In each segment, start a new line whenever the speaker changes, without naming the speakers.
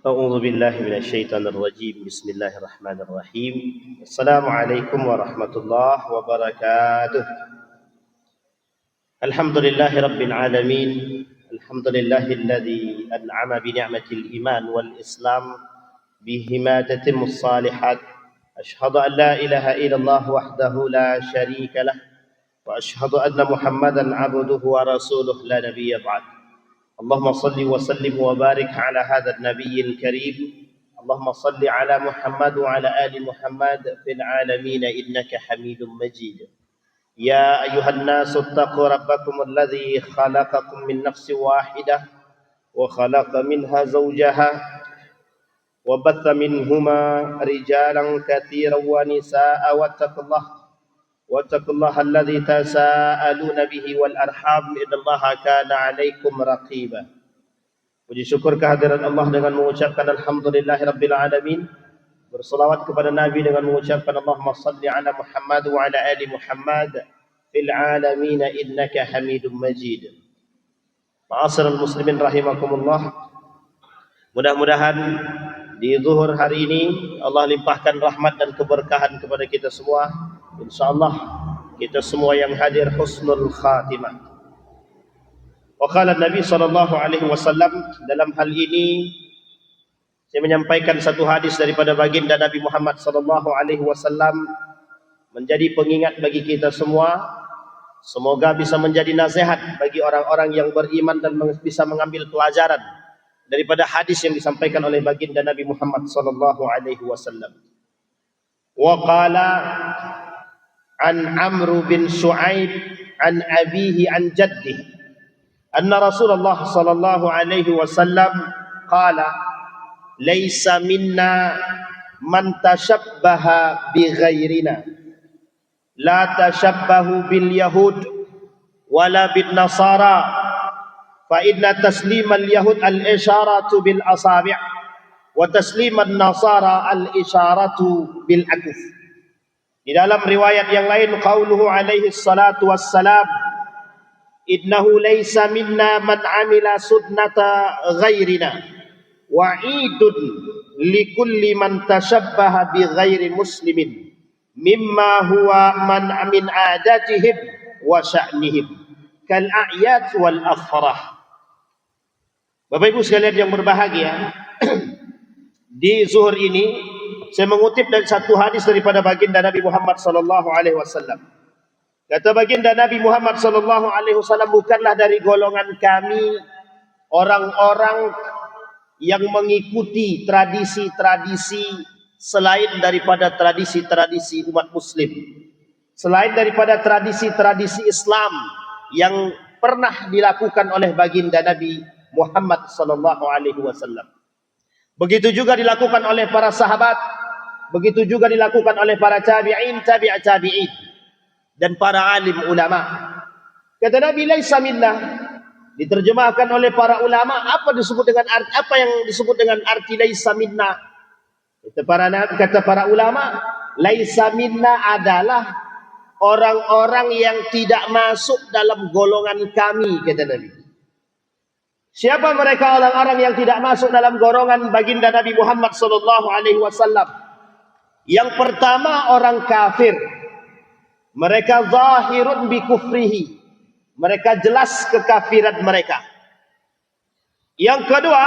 أعوذ بالله من الشيطان الرجيم بسم الله الرحمن الرحيم السلام عليكم ورحمة الله وبركاته الحمد لله رب العالمين الحمد لله الذي أنعم بنعمة الإيمان والإسلام بهما تتم الصالحات أشهد أن لا إله إلا الله وحده لا شريك له وأشهد أن محمدا عبده ورسوله لا نبي بعد اللهم صل وسلم وبارك على هذا النبي الكريم اللهم صل على محمد وعلى آل محمد في العالمين إنك حميد مجيد يا أيها الناس اتقوا ربكم الذي خلقكم من نفس واحدة وخلق منها زوجها وبث منهما رجالا كثيرا ونساء واتقوا الله الذي تساءلون به والأرحام إن الله كان عليكم رقيبا. Puji syukur kehadiran Allah dengan mengucapkan alhamdulillahirabbil alamin. Berselawat kepada Nabi dengan mengucapkan Allahumma salli ala Muhammad wa ala ali Muhammad fil alamin innaka Hamidum Majid. Ma'asyiral muslimin rahimakumullah. Mudah-mudahan di zuhur hari ini Allah limpahkan rahmat dan keberkahan kepada kita semua. InsyaAllah kita semua yang hadir husnul khatimah. Wa qala Nabi SAW dalam hal ini saya menyampaikan satu hadis daripada baginda Nabi Muhammad SAW menjadi pengingat bagi kita semua. Semoga bisa menjadi nasihat bagi orang-orang yang beriman dan bisa mengambil pelajaran daripada hadis yang disampaikan oleh baginda Nabi Muhammad SAW. Wa qala an Amr bin Shu'aib an abihi an jaddihi anna Rasulullah sallallahu alaihi wasallam qala laysa minna man tashabbaha bi ghairina la tashabbahu bil yahud wala bin nasara fa inna taslimal yahud al isharatu bil asabi' wa tasliman nasara al isharatu bil akuf. Di dalam riwayat yang lain qauluhu alaihi salatu wassalam innahu laysa minna man amila sunnata ghairina wa'idun likulli man tashabbaha bi ghairi muslimin mimma huwa man min adatihim wa sya'nihim kal a'yad wal afrah. Bapak Ibu sekalian yang berbahagia, di zuhur ini saya mengutip dari satu hadis daripada baginda Nabi Muhammad sallallahu alaihi wasallam. Kata baginda Nabi Muhammad sallallahu alaihi wasallam, bukanlah dari golongan kami orang-orang yang mengikuti tradisi-tradisi selain daripada tradisi-tradisi umat muslim, selain daripada tradisi-tradisi Islam yang pernah dilakukan oleh baginda Nabi Muhammad sallallahu alaihi wasallam. Begitu juga dilakukan oleh para sahabat, begitu juga dilakukan oleh para tabi'in, tabi'in dan para alim ulama. Kata Nabi laisa minna, diterjemahkan oleh para ulama apa yang disebut dengan arti laisa minna. Kata para ulama, laisa minna adalah orang-orang yang tidak masuk dalam golongan kami, kata Nabi. Siapa mereka orang-orang yang tidak masuk dalam golongan baginda Nabi Muhammad sallallahu alaihi wasallam? Yang pertama orang kafir. Mereka zahirun bi kufrihi. Mereka jelas kekafiran mereka. Yang kedua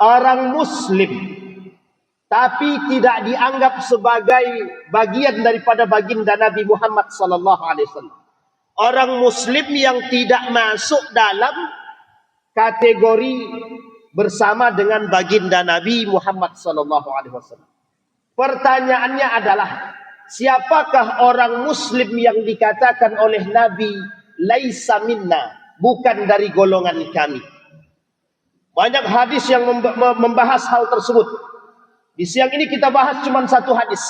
orang muslim tapi tidak dianggap sebagai bagian daripada baginda Nabi Muhammad sallallahu alaihi wasallam. Orang muslim yang tidak masuk dalam kategori bersama dengan baginda Nabi Muhammad sallallahu alaihi wasallam. Pertanyaannya adalah, siapakah orang muslim yang dikatakan oleh Nabi laisa minna, bukan dari golongan kami? Banyak hadis yang membahas hal tersebut. Di siang ini kita bahas cuma satu hadis.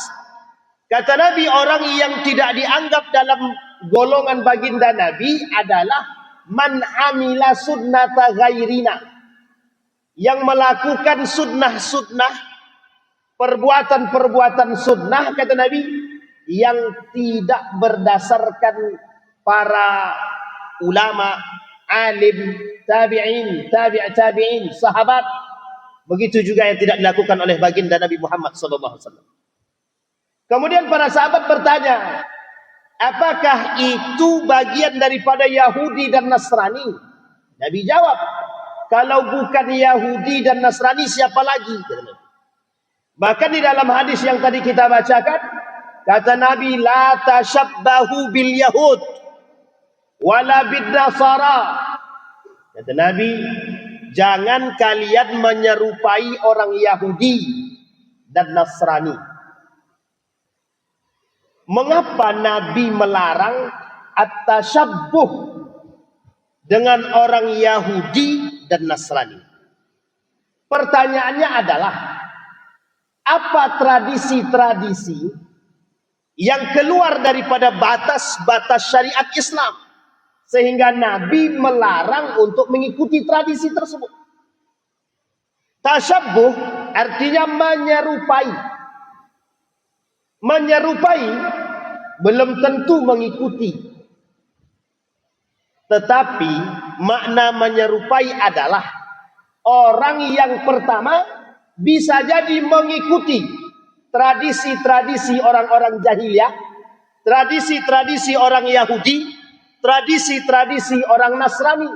Kata Nabi, orang yang tidak dianggap dalam golongan baginda Nabi adalah man amila sunnata ghairina, yang melakukan sunnah-sunnah, perbuatan-perbuatan sunnah, kata Nabi, yang tidak berdasarkan para ulama, alim, tabi'in, tabi'in, sahabat, Begitu juga yang tidak dilakukan oleh baginda Nabi Muhammad SAW. Kemudian para sahabat bertanya, apakah itu bagian daripada Yahudi dan Nasrani? Nabi jawab, kalau bukan Yahudi dan Nasrani siapa lagi? Bahkan di dalam hadis yang tadi kita bacakan, kata Nabi, la tashabbahu bil Yahud wala bid Nasara. Kata Nabi, jangan kalian menyerupai orang Yahudi dan Nasrani. Mengapa Nabi melarang at-tashabbuh dengan orang Yahudi dan Nasrani? Pertanyaannya adalah, apa tradisi-tradisi yang keluar daripada batas-batas syariat Islam sehingga Nabi melarang untuk mengikuti tradisi tersebut? Tashabbuh artinya menyerupai. Menyerupai belum tentu mengikuti. Tetapi makna menyerupai adalah orang yang pertama bisa jadi mengikuti tradisi-tradisi orang-orang jahiliyah, tradisi-tradisi orang Yahudi, tradisi-tradisi orang Nasrani.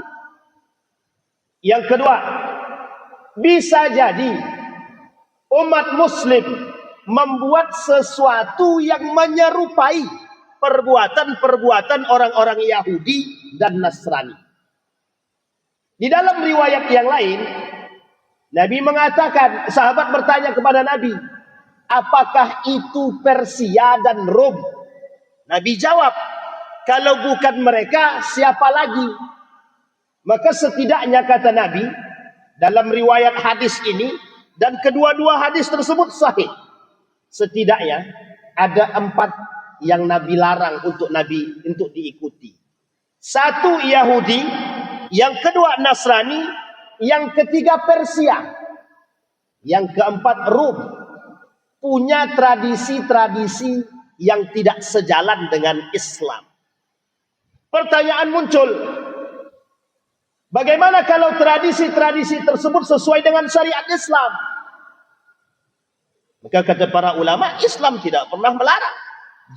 Yang kedua, bisa jadi umat muslim membuat sesuatu yang menyerupai perbuatan-perbuatan orang-orang Yahudi dan Nasrani. Di dalam riwayat yang lain, Nabi mengatakan, sahabat bertanya kepada Nabi, apakah itu Persia dan Rom? Nabi jawab, kalau bukan mereka, siapa lagi? Maka setidaknya kata Nabi, dalam riwayat hadis ini, dan kedua-dua hadis tersebut sahih, setidaknya ada 4 yang Nabi larang untuk diikuti. 1 Yahudi, yang kedua Nasrani, yang ketiga Persia, yang keempat Rom. Punya tradisi-tradisi yang tidak sejalan dengan Islam. Pertanyaan muncul, bagaimana kalau tradisi-tradisi tersebut sesuai dengan syariat Islam? Maka kata para ulama, Islam tidak pernah melarang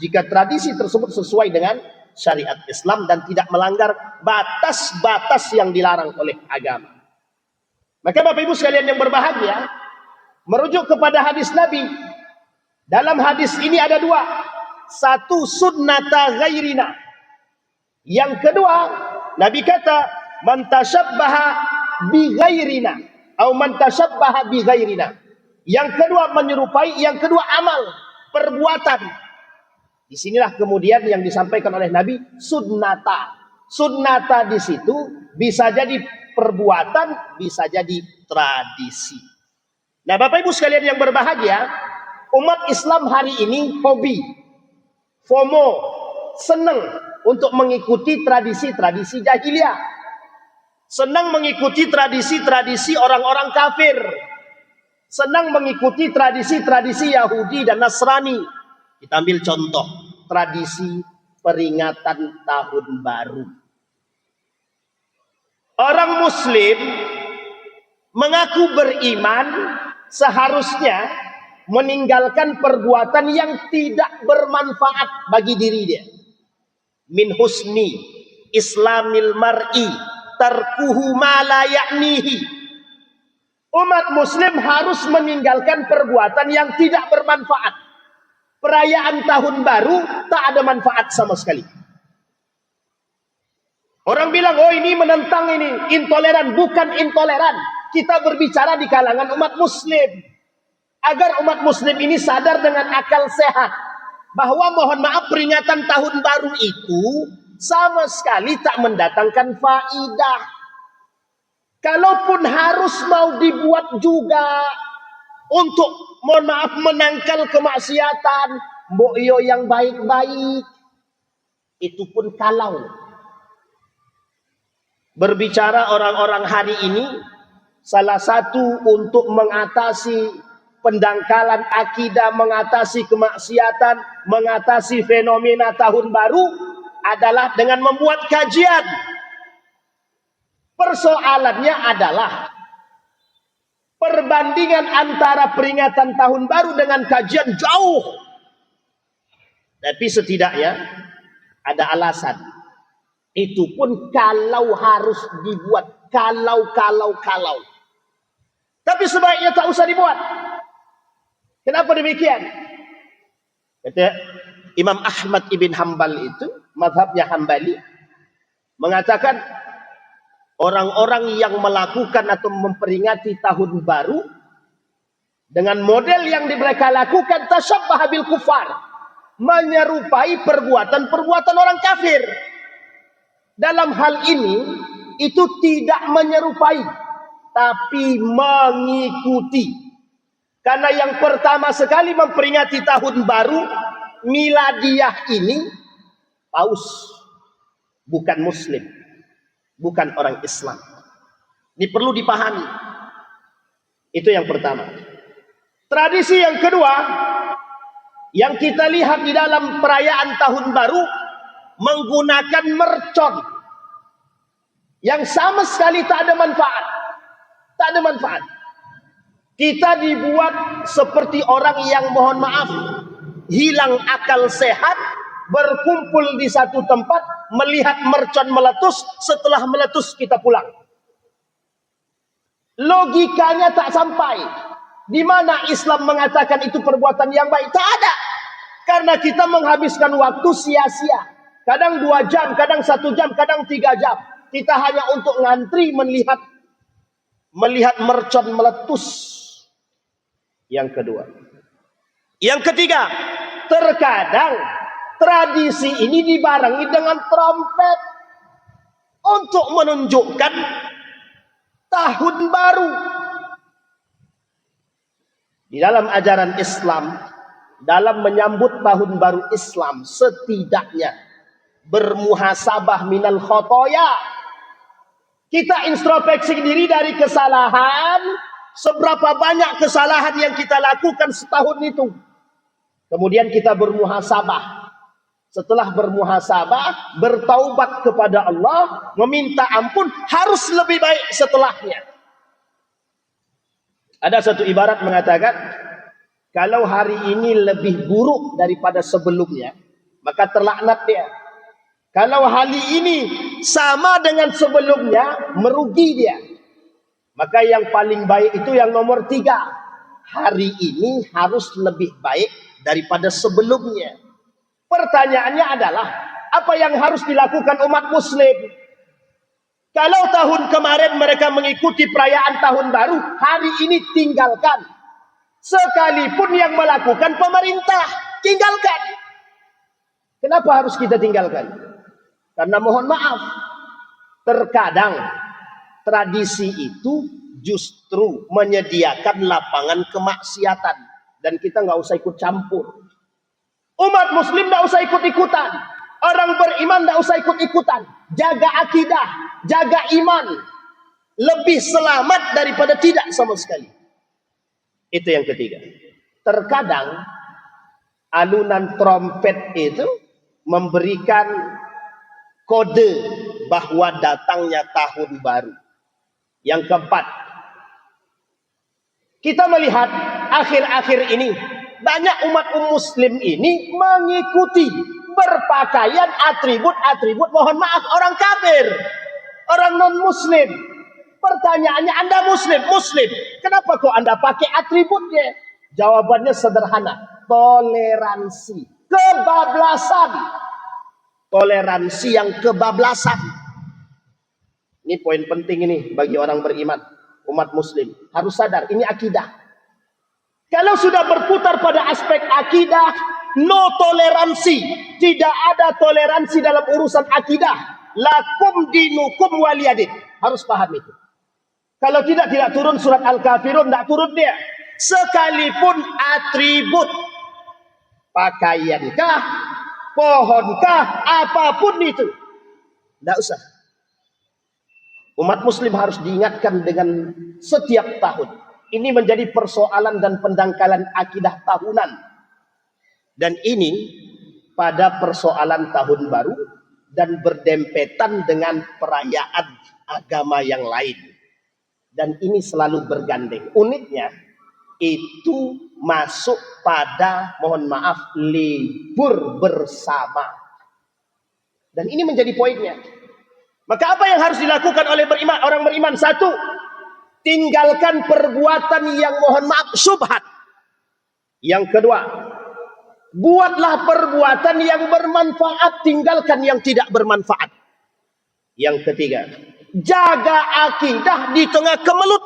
jika tradisi tersebut sesuai dengan syariat Islam dan tidak melanggar batas-batas yang dilarang oleh agama. Maka Bapak Ibu sekalian yang berbahagia, merujuk kepada hadis Nabi. Dalam hadis ini ada 2. 1 sunnata ghairina. Yang kedua, Nabi kata, man tashabbaha bi ghairina atau man tashabbaha bi ghairina. Yang kedua menyerupai, yang kedua amal, perbuatan. Disinilah kemudian yang disampaikan oleh Nabi, sunnata. Sunnata di situ bisa jadi perbuatan, bisa jadi tradisi. Nah, Bapak Ibu sekalian yang berbahagia, umat Islam hari ini hobi, FOMO, senang untuk mengikuti tradisi-tradisi jahiliyah. Senang mengikuti tradisi-tradisi orang-orang kafir. Senang mengikuti tradisi-tradisi Yahudi dan Nasrani. Kita ambil contoh, tradisi peringatan tahun baru. Orang muslim mengaku beriman seharusnya meninggalkan perbuatan yang tidak bermanfaat bagi diri dia. Min husni islamil mar'i tarkuhu ma la ya'nihi. Umat muslim harus meninggalkan perbuatan yang tidak bermanfaat. Perayaan tahun baru tak ada manfaat sama sekali. Orang bilang, oh ini menentang, ini intoleran. Bukan intoleran. Kita berbicara di kalangan umat muslim. Agar umat muslim ini sadar dengan akal sehat. Bahwa mohon maaf, peringatan tahun baru itu sama sekali tak mendatangkan faidah. Kalaupun harus mau dibuat juga untuk, mohon maaf, menangkal kemaksiatan, mbok yo yang baik-baik, itu pun kalau. Berbicara orang-orang hari ini, salah satu untuk mengatasi pendangkalan akidah, mengatasi kemaksiatan, mengatasi fenomena tahun baru adalah dengan membuat kajian. Persoalannya adalah perbandingan antara peringatan tahun baru dengan kajian jauh. Tapi setidaknya ada alasan. Itu pun kalau harus dibuat. Kalau. Tapi sebaiknya tak usah dibuat. Kenapa demikian? Kata Imam Ahmad ibn Hanbal itu, mazhabnya Hambali, mengatakan orang-orang yang melakukan atau memperingati tahun baru dengan model yang mereka lakukan tasyabbaha bil kufar, menyerupai perbuatan-perbuatan orang kafir. Dalam hal ini itu tidak menyerupai tapi mengikuti. Karena yang pertama sekali memperingati tahun baru miladiyah ini paus, bukan muslim, bukan orang Islam. Ini perlu dipahami. Itu yang pertama. Tradisi yang kedua yang kita lihat di dalam perayaan tahun baru, menggunakan mercon yang sama sekali tak ada manfaat. Tak ada manfaat. Kita dibuat seperti orang yang, mohon maaf, hilang akal sehat, berkumpul di satu tempat, melihat mercon meletus, setelah meletus kita pulang. Logikanya tak sampai. Di mana Islam mengatakan itu perbuatan yang baik? Tak ada. Karena kita menghabiskan waktu sia-sia. Kadang 2 jam, kadang 1 jam, kadang 3 jam. Kita hanya untuk ngantri melihat mercon meletus. Yang kedua. Yang ketiga, terkadang tradisi ini dibarengi dengan trompet untuk menunjukkan tahun baru. Di dalam ajaran Islam, dalam menyambut tahun baru Islam, setidaknya bermuhasabah minal khotoya. Kita introspeksi diri dari kesalahan, seberapa banyak kesalahan yang kita lakukan setahun itu. Kemudian kita bermuhasabah. Setelah bermuhasabah, bertaubat kepada Allah, meminta ampun, harus lebih baik setelahnya. Ada satu ibarat mengatakan, kalau hari ini lebih buruk daripada sebelumnya, maka terlaknat dia. Kalau hari ini sama dengan sebelumnya, merugi dia. Maka yang paling baik itu yang nomor 3. Hari ini harus lebih baik daripada sebelumnya. Pertanyaannya adalah, apa yang harus dilakukan umat muslim? Kalau tahun kemarin mereka mengikuti perayaan tahun baru, hari ini tinggalkan. Sekalipun yang melakukan pemerintah, tinggalkan. Kenapa harus kita tinggalkan? Karena mohon maaf, terkadang tradisi itu justru menyediakan lapangan kemaksiatan. Dan kita nggak usah ikut campur. Umat muslim nggak usah ikut-ikutan. Orang beriman nggak usah ikut-ikutan. Jaga akidah, jaga iman. Lebih selamat daripada tidak sama sekali. Itu yang ketiga. Terkadang alunan trompet itu memberikan kode bahwa datangnya tahun baru. Yang keempat, kita melihat akhir-akhir ini banyak umat muslim ini mengikuti berpakaian atribut-atribut, mohon maaf, orang kafir, orang non-muslim. Pertanyaannya, Anda muslim? Muslim. Kenapa kok Anda pakai atributnya? Jawabannya sederhana. Toleransi. Kebablasan. Toleransi yang kebablasan. Ini poin penting ini bagi orang beriman. Umat muslim harus sadar, ini akidah. Kalau sudah berputar pada aspek akidah, no toleransi. Tidak ada toleransi dalam urusan akidah. Lakum dinukum waliyadin. Harus paham itu. Kalau tidak turun surat Al-Kafirun, tidak turun dia. Sekalipun atribut, pakaiankah, pohonkah, apapun itu, tidak usah. Umat muslim harus diingatkan dengan setiap tahun. Ini menjadi persoalan dan pendangkalan akidah tahunan. Dan ini pada persoalan tahun baru dan berdempetan dengan perayaan agama yang lain. Dan ini selalu bergandeng. Uniknya, itu masuk pada, mohon maaf, libur bersama. Dan ini menjadi poinnya. Maka apa yang harus dilakukan oleh orang beriman? Satu, tinggalkan perbuatan yang mohon maaf syubhat. Yang kedua, buatlah perbuatan yang bermanfaat, tinggalkan yang tidak bermanfaat. Yang ketiga, jaga akidah di tengah kemelut.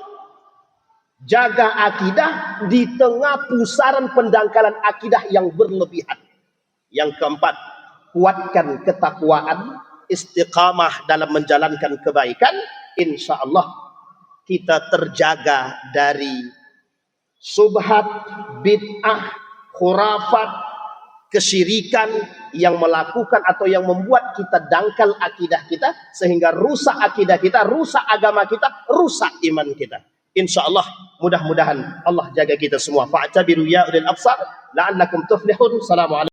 Jaga akidah di tengah pusaran pendangkalan akidah yang berlebihan. Yang keempat, kuatkan ketakwaan, istiqamah dalam menjalankan kebaikan. Insya Allah kita terjaga dari subhat, bid'ah, khurafat, kesyirikan yang melakukan atau yang membuat kita dangkal akidah kita, sehingga rusak akidah kita, rusak agama kita, rusak iman kita. Insya Allah, mudah-mudahan Allah jaga kita semua. Fa'tabiru ya ulil absar la'allakum tuflihun. Assalamualaikum.